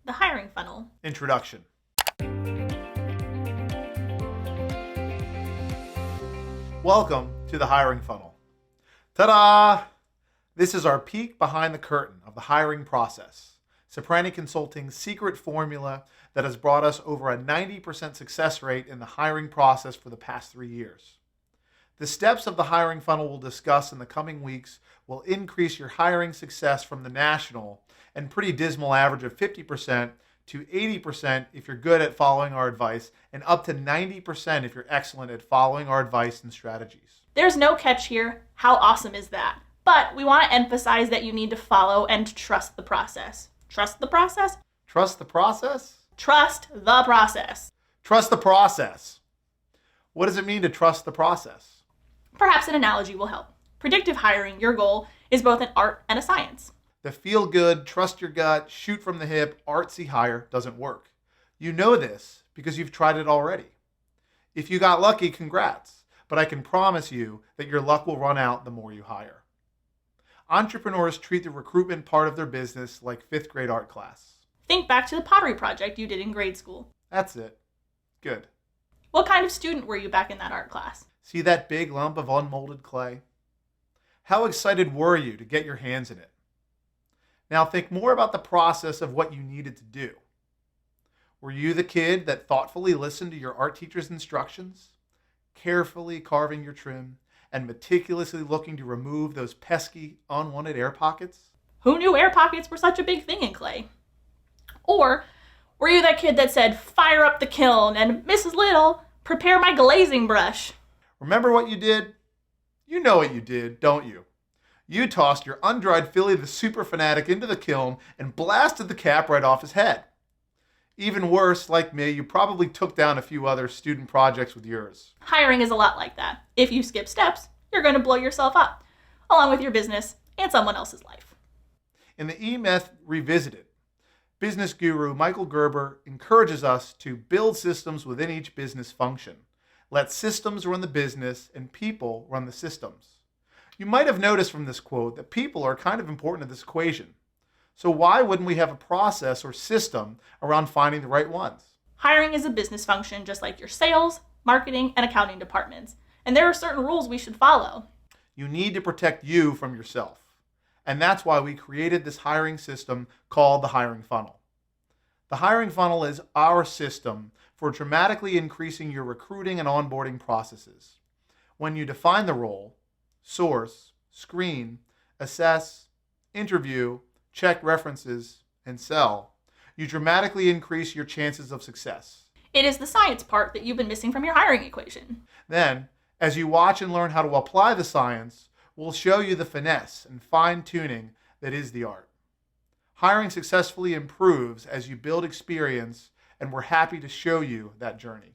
The hiring funnel. Introduction. Welcome to the hiring funnel. Ta-da! This is our peek behind the curtain of the hiring process. Ciprani Consulting's secret formula that has brought us over a 90% success rate in the hiring process for the past 3 years. The steps of the hiring funnel we'll discuss in the coming weeks will increase your hiring success from the national and pretty dismal average of 50% to 80% if you're good at following our advice, and up to 90% if you're excellent at following our advice and strategies. There's no catch here. How awesome is that? But we want to emphasize that you need to follow and trust the process. Trust the process? Trust the process? Trust the process. Trust the process. What does it mean to trust the process? Perhaps an analogy will help. Predictive hiring, your goal, is both an art and a science. The feel good, trust your gut, shoot from the hip, artsy hire doesn't work. You know this because you've tried it already. If you got lucky, congrats, but I can promise you that your luck will run out the more you hire. Entrepreneurs treat the recruitment part of their business like 5th grade art class. Think back to the pottery project you did in grade school. That's it. Good. What kind of student were you back in that art class? See that big lump of unmolded clay? How excited were you to get your hands in it? Now think more about the process of what you needed to do. Were you the kid that thoughtfully listened to your art teacher's instructions, carefully carving your trim, and meticulously looking to remove those pesky, unwanted air pockets? Who knew air pockets were such a big thing in clay? Or were you that kid that said, fire up the kiln, and Mrs. Little, prepare my glazing brush? Remember what you did? You know what you did, don't you? You tossed your undried Philly the super fanatic into the kiln and blasted the cap right off his head. Even worse, like me, you probably took down a few other student projects with yours. Hiring is a lot like that. If you skip steps, you're going to blow yourself up, along with your business and someone else's life. In the E-Myth Revisited, business guru Michael Gerber encourages us to build systems within each business function. Let systems run the business and people run the systems. You might have noticed from this quote that people are kind of important in this equation. So why wouldn't we have a process or system around finding the right ones? Hiring is a business function just like your sales, marketing, and accounting departments. And there are certain rules we should follow. You need to protect you from yourself. And that's why we created this hiring system called the hiring funnel. The hiring funnel is our system for dramatically increasing your recruiting and onboarding processes. When you define the role, source, screen, assess, interview, check references, and sell, you dramatically increase your chances of success. It is the science part that you've been missing from your hiring equation. Then, as you watch and learn how to apply the science, we'll show you the finesse and fine-tuning that is the art. Hiring successfully improves as you build experience, and we're happy to show you that journey.